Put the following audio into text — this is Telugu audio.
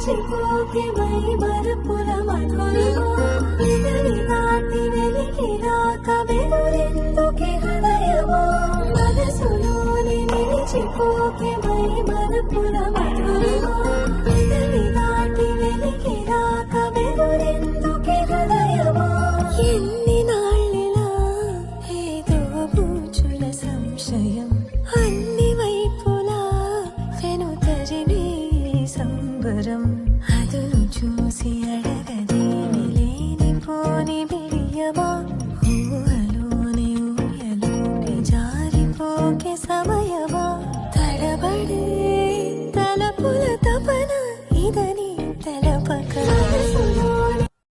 నిలిచిపోకే మై మరపుల మధురమా ఎదరి దాటి వెలికిరాక వెలురెందుకే హృదయమా మనసులోని నిలిచిపోకే మై మరపుల